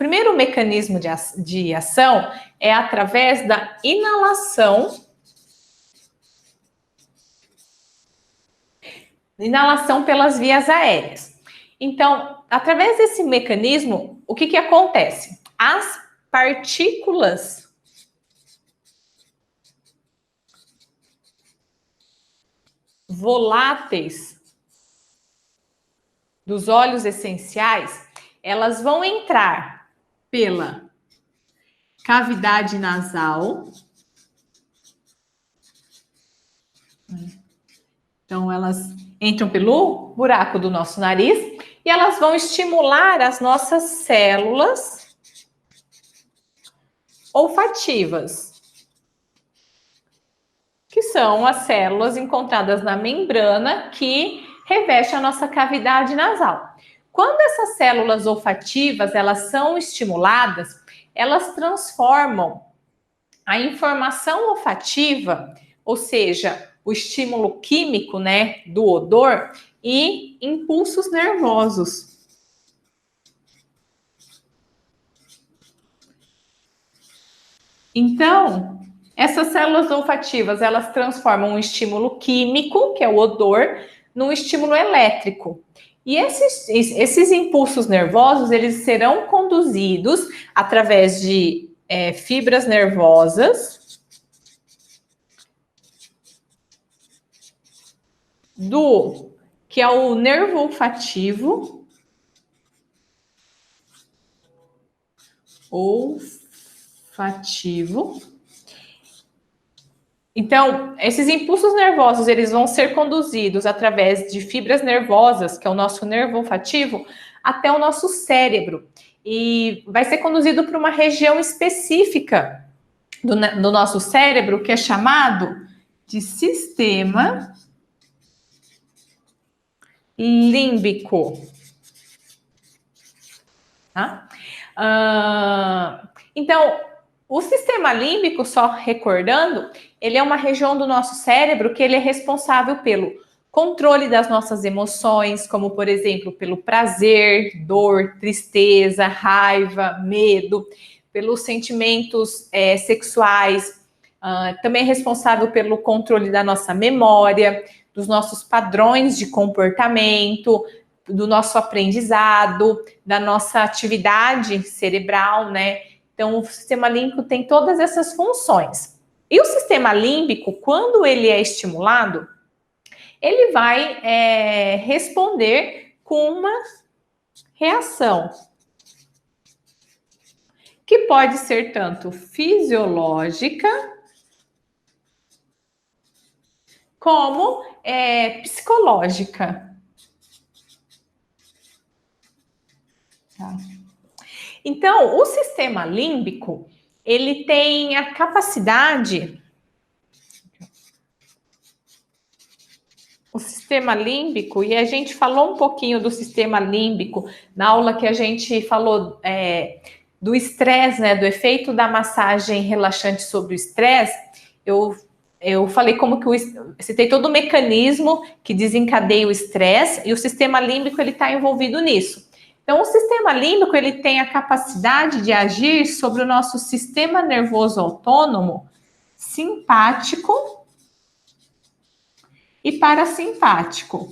primeiro mecanismo de ação é através da inalação pelas vias aéreas. Então, através desse mecanismo, o que acontece? As partículas voláteis dos óleos essenciais, elas vão entrar pela cavidade nasal. Então, elas entram pelo buraco do nosso nariz e elas vão estimular as nossas células olfativas, que são as células encontradas na membrana que reveste a nossa cavidade nasal. Quando essas células olfativas elas são estimuladas, elas transformam a informação olfativa, ou seja, o estímulo químico, né, do odor, em impulsos nervosos. Então, essas células olfativas, elas transformam um estímulo químico, que é o odor, num estímulo elétrico. E esses impulsos nervosos, eles serão conduzidos através de fibras nervosas que é o nervo olfativo, Então, esses impulsos nervosos, eles vão ser conduzidos através de fibras nervosas, que é o nosso nervo olfativo, até o nosso cérebro. E vai ser conduzido para uma região específica do nosso cérebro, que é chamado de sistema límbico. Tá? Então, o sistema límbico, só recordando, ele é uma região do nosso cérebro que ele é responsável pelo controle das nossas emoções, como, por exemplo, pelo prazer, dor, tristeza, raiva, medo, pelos sentimentos sexuais, também é responsável pelo controle da nossa memória, dos nossos padrões de comportamento, do nosso aprendizado, da nossa atividade cerebral, né? Então, o sistema límbico tem todas essas funções. E o sistema límbico, quando ele é estimulado, ele vai responder com uma reação, que pode ser tanto fisiológica, como psicológica. Tá? Então, o sistema límbico, ele tem a capacidade... O sistema límbico, e a gente falou um pouquinho do sistema límbico na aula que a gente falou do estresse, né, do efeito da massagem relaxante sobre o estresse. Eu falei como que citei todo o mecanismo que desencadeia o estresse, e o sistema límbico ele está envolvido nisso. Então, o sistema límbico ele tem a capacidade de agir sobre o nosso sistema nervoso autônomo, simpático e parasimpático.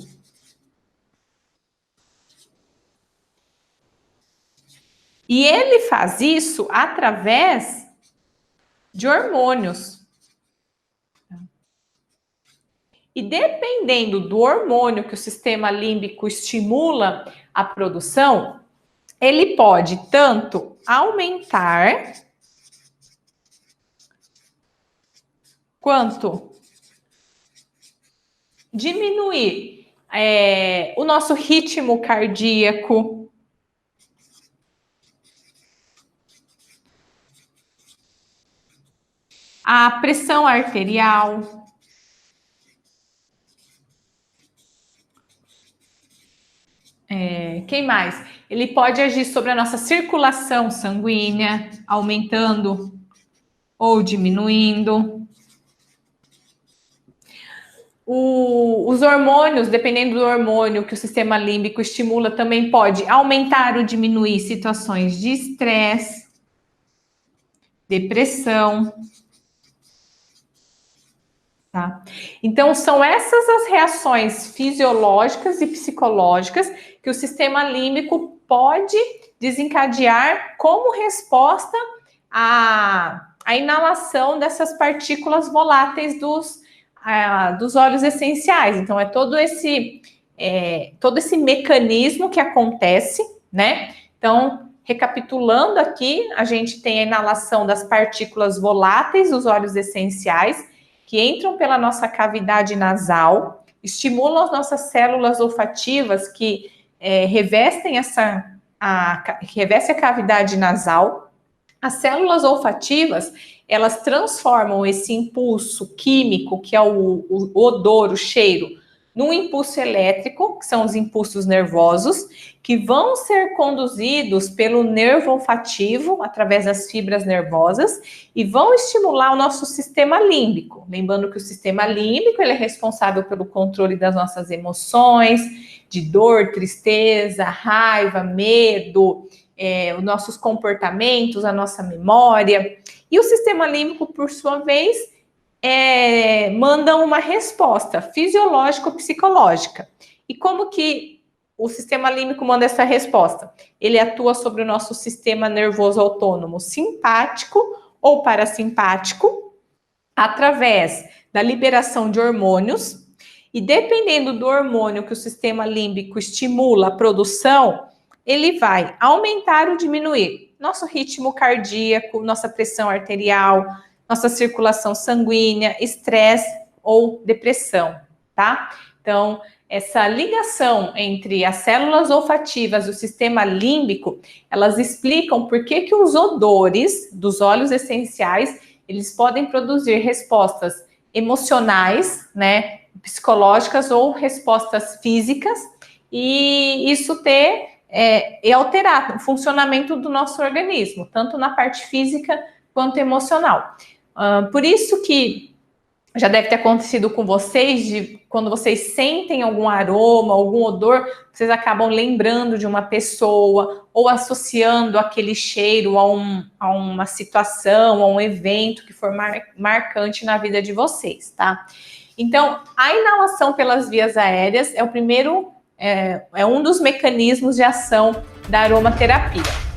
E ele faz isso através de hormônios. E dependendo do hormônio que o sistema límbico estimula a produção, ele pode tanto aumentar quanto diminuir o nosso ritmo cardíaco, a pressão arterial, quem mais? Ele pode agir sobre a nossa circulação sanguínea, aumentando ou diminuindo. Os hormônios, dependendo do hormônio que o sistema límbico estimula, também pode aumentar ou diminuir situações de estresse, depressão. Tá? Então, são essas as reações fisiológicas e psicológicas que o sistema límbico pode desencadear como resposta à inalação dessas partículas voláteis dos óleos essenciais. Então, é todo esse mecanismo que acontece, né? Então, recapitulando aqui, a gente tem a inalação das partículas voláteis dos óleos essenciais, que entram pela nossa cavidade nasal, estimulam as nossas células olfativas que revestem a cavidade nasal. As células olfativas, elas transformam esse impulso químico, que é o odor, o cheiro, num impulso elétrico, que são os impulsos nervosos, que vão ser conduzidos pelo nervo olfativo, através das fibras nervosas, e vão estimular o nosso sistema límbico. Lembrando que o sistema límbico ele é responsável pelo controle das nossas emoções, de dor, tristeza, raiva, medo, os nossos comportamentos, a nossa memória. E o sistema límbico, por sua vez, manda uma resposta fisiológico-psicológica. E como que o sistema límbico manda essa resposta? Ele atua sobre o nosso sistema nervoso autônomo simpático ou parasimpático, através da liberação de hormônios, e dependendo do hormônio que o sistema límbico estimula a produção, ele vai aumentar ou diminuir nosso ritmo cardíaco, nossa pressão arterial, nossa circulação sanguínea, estresse ou depressão, tá? Então, essa ligação entre as células olfativas e o sistema límbico, elas explicam por que os odores dos óleos essenciais, eles podem produzir respostas emocionais, né, psicológicas ou respostas físicas, e isso e alterar o funcionamento do nosso organismo, tanto na parte física quanto emocional. Por isso que já deve ter acontecido com vocês, de quando vocês sentem algum aroma, algum odor, vocês acabam lembrando de uma pessoa ou associando aquele cheiro a uma situação, a um evento que for marcante na vida de vocês, tá? Então, a inalação pelas vias aéreas é um dos mecanismos de ação da aromaterapia.